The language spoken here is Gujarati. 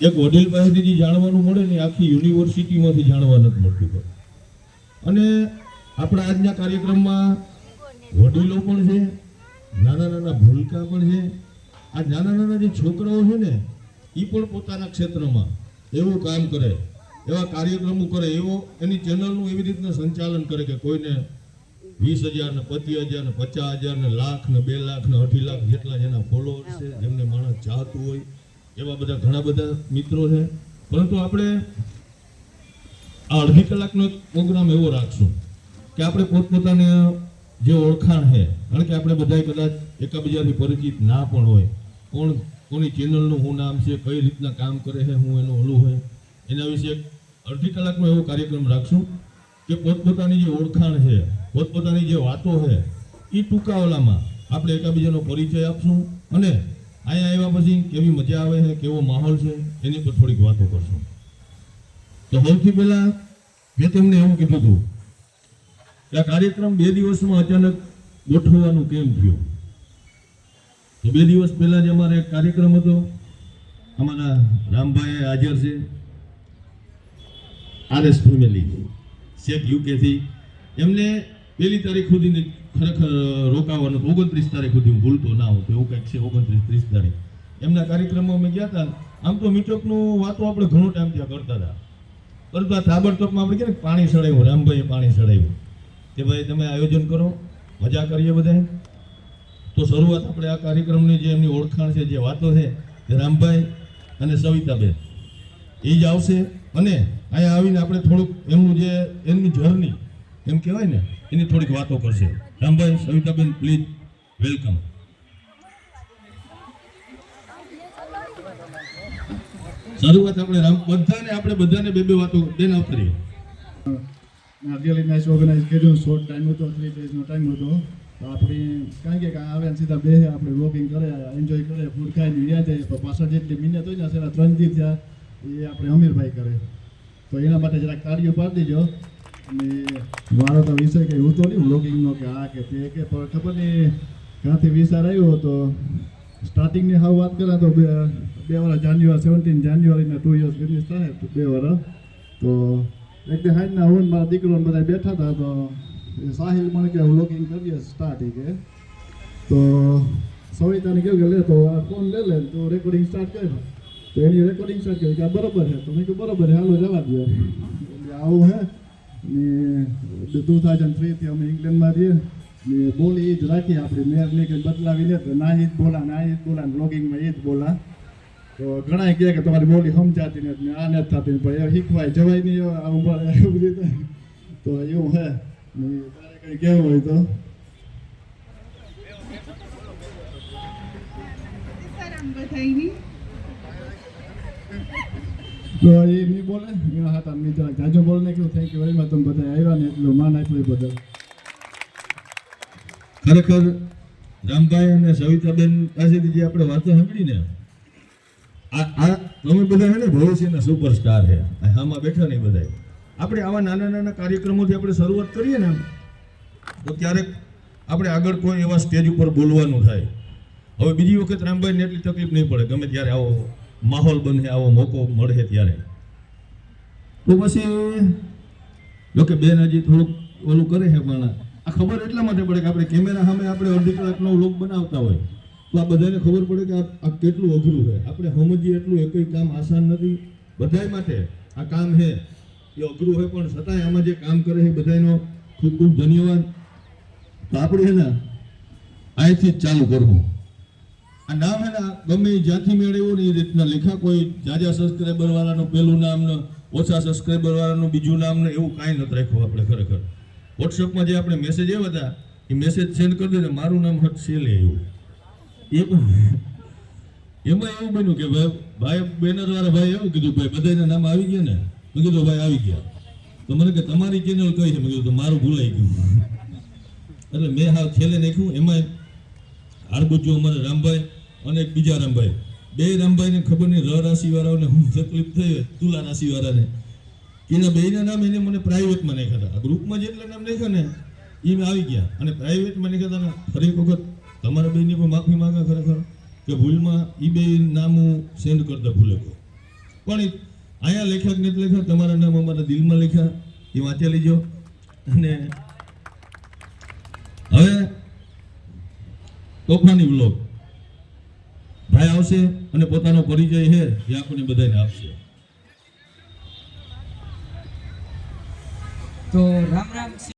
એક વડીલ પાસેથી જે જાણવાનું મળે ને આખી યુનિવર્સિટીમાંથી જાણવા નથી મળતું. અને આપણા આજના કાર્યક્રમમાં વડીલો પણ છે, નાના નાના ભૂલકા પણ છે. આ નાના નાના જે છોકરાઓ છે ને એ પણ પોતાના ક્ષેત્રમાં એવું કામ કરે, એવા કાર્યક્રમો કરે, એવો એની ચેનલનું એવી રીતના સંચાલન કરે કે કોઈને 20,000 ને 25,000 ને 50,000 ને લાખ ને 2 લાખ ને 2.5 લાખ જેટલા જેના ફોલોઅર્સ છે, જેમને માણસ ચાહતું હોય એવા બધા ઘણા બધા મિત્રો છે. પરંતુ આપણે આ અડધી કલાકનો પ્રોગ્રામ એવો રાખશું કે આપણે પોતપોતાને જે ઓળખાણ છે, કારણ કે આપણે બધાય કદાચ એકબીજાથી પરિચિત ના પણ હોય, કોની ચેનલનું શું નામ છે, કઈ રીતના કામ કરે છે, હું એનું ઓલું હોય, એના વિશે અડધી કલાકનો એવો કાર્યક્રમ રાખશું કે પોતપોતાની જે ઓળખાણ છે, પોતપોતાની જે વાતો છે એ ટૂંકા ઓલામાં આપણે એકબીજાનો પરિચય આપશું અને અહીંયા આવ્યા પછી કેવી મજા આવે છે, કેવો માહોલ છે એની પર થોડીક વાતો કરશું. તો સૌથી પહેલા મેં તમને એવું કીધું હતું કે આ કાર્યક્રમ 2 દિવસમાં અચાનક ગોઠવવાનું કેમ થયું. તો 2 દિવસ પહેલા જ અમારે એક કાર્યક્રમ હતો, અમારા રામભાઈ હાજર છે, RS ફેમિલી શેખ યુકેથી. એમને 1 તારીખ સુધી ખરેખર રોકાવાનું 29 તારીખ સુધી, હું ભૂલતો ના હોઉં તો એવું કંઈક છે, 29-30 તારીખ એમના કાર્યક્રમમાં અમે ગયા હતા. આમ તો મીટઅપનું વાતો આપણે ઘણો ટાઈમ ત્યાં કરતા હતા, પરંતુ આ તાબડતોબમાં આપણે કે પાણી સડાવ્યું, રામભાઈએ પાણી સડાવ્યું કે ભાઈ તમે આયોજન કરો, મજા કરીએ બધાય. તો શરૂઆત આપણે આ કાર્યક્રમની જે એમની ઓળખાણ છે, જે વાતો છે, તે રામભાઈ અને સવિતાબેન એ જ આવશે અને અહીંયા આવીને આપણે થોડુંક એમનું જે એમની જર્ની એમ કહેવાય ને એની થોડીક વાતો કરશે. Rambhai, Savitaben, please welcome. શરૂઆત આપણે બધાને બે વાતો બેન આવતરીએ. really nice organized કર્યું. શોર્ટ ટાઈમ હતો, 3 daysનો ટાઈમ હતો. તો આપણે કારણ કે આવે ને સીધા બે આપણે વોકિંગ કરે, એન્જોય કરે, ફૂડ ખાઈને વ્યા જાય. તો પાછળ જેટલી મિનિટ હોય ને સેલા 3 દી થયા એ આપણે અમીરભાઈ કરે. તો એના માટે જરાક કાર્યો પાડી દેજો. અને મારો તો વિષય કંઈ હતો નહીં વ્લોગિંગનો કે આ કે તે કે, પણ ખબર નહીં ક્યાંથી વિચાર આવ્યો. તો સ્ટાર્ટિંગની હાવ વાત કરે તો 2 વર્ષ જાન્યુઆરી 17 જાન્યુઆરીના 2 years ફિનિશ થાય 2 વર્ષ. તો એક બે હાઈના હું મારા દીકરો બધા બેઠા હતા. તો સાહિલ મને કે વ્લોગિંગ કરીએ સ્ટાર્ટ કે. તો સવિતાને કહ્યું કે લે તો આ ફોન લે તો રેકોર્ડિંગ સ્ટાર્ટ કરે. તો એની રેકોર્ડિંગ સ્ટાર્ટ કરી કે આ બરોબર છે. તો મેં કહ્યું બરોબર છે, હાલો જવા દો. આવું હે ને 2003 થી અમે ઇંગ્લેન્ડમાં રહીએ ને બોલી એ જ રાખી આપણે મેરની કંઈ બદલાવી લે તો ના એ જ બોલા બ્લોગિંગમાં એ જ બોલા. તો ઘણા કહે કે તમારી બોલી સમજાતી નથી, આ નથી થતી, પણ એ શીખવાય જવાય નહીં એવું રીતે. તો એવું હે ને તારે કંઈ કહેવું હોય તો. તો એ નહીં બોલે હા તમે જાજો બોલ ને કેવું થેન્ક યુ વેરી મચ. તમે બધા આવ્યા ને એટલું માન આપ્યું બદલ. ખરેખર રામભાઈ અને સવિતાબેન પાસેથી જે આપણે વાતો સાંભળી ને, આ તમે બધા છે ને ભવિષ્યના સુપરસ્ટાર છે. આમાં બેઠા નહીં બધા. આપણે આવા નાના નાના કાર્યક્રમોથી આપણે શરૂઆત કરીએ ને તો ક્યારેક આપણે આગળ કોઈ એવા સ્ટેજ ઉપર બોલવાનું થાય. હવે બીજી વખત રામભાઈને એટલી તકલીફ નહીં પડે, ગમે ત્યારે આવો માહોલ બને, આવો મોકો મળે ત્યારે. તો પછી જોકે બેન હજી થોડુંક ઓલું કરે છે, પણ આ ખબર એટલા માટે પડે કે આપણે કેમેરા સામે આપણે અડધી કલાકનો વ્લોગ બનાવતા હોય તો આ બધાને ખબર પડે કે આ કેટલું અઘરું છે. આપણે સમજીએ એટલું એકઈ કામ આસાન નથી. બધાય માટે આ કામ છે એ અઘરું હોય, પણ છતાંય આમાં જે કામ કરે છે બધાનો ખૂબ ખૂબ ધન્યવાદ. તો આપણે છે ને અહીંથી જ ચાલુ કરવું. આ નામ છે ને ગમે જ્યાંથી મેળવ્યું ને એ રીતના લેખા. કોઈ જાજા સબસ્ક્રાઈબર વાળાનું પહેલું નામ ને ઓછા સબસ્ક્રાઈબર વાળાનું બીજું નામ ને એવું કાંઈ નથી રાખ્યું આપણે. ખરેખર વોટ્સઅપમાં જે આપણે મેસેજ આવ્યા હતા એ મેસેજ સેન્ડ કરી દે ને મારું નામ હટ સેલે એવું. એમાં એવું બન્યું કે ભાઈ બેનર વાળા ભાઈ એવું કીધું ભાઈ બધાના નામ આવી ગયા ને. મેં કીધું ભાઈ આવી ગયા. તો મને કે તમારી ચેનલ કઈ છે? મેં કીધું મારું ભૂલાઈ ગયું. એટલે મેં હાવ છેલ્લે નાખ્યું. એમાં આરબુજો અમારા રામભાઈ અને એક બીજા રામભાઈ, 2 રામભાઈને ખબર નહીં રાશિ વાળાઓને હું તકલીફ થઈ તુલા રાશિ વાળાને એના બેના નામ એને મને પ્રાઇવેટમાં નાખ્યા હતા. આ ગ્રુપમાં જેટલા નામ નાખ્યા ને એ મેં આવી ગયા અને પ્રાઇવેટમાં નાખ્યા હતા. ફરી એક વખત તમારા બેની પણ માફી માંગા ખરેખર કે ભૂલમાં એ બે નામ હું સેન્ડ કરતા ભૂલે ગયો. પણ અહીંયા લેખક નથી લખ્યા, તમારા નામ અમારા દિલમાં લખ્યા, એ વાંચી લેજો. અને હવે તોફાની બ્લોગ ભાઈ આવશે અને પોતાનો પરિચય છે એ આપણને બધાને આપશે. તો રામ રામ.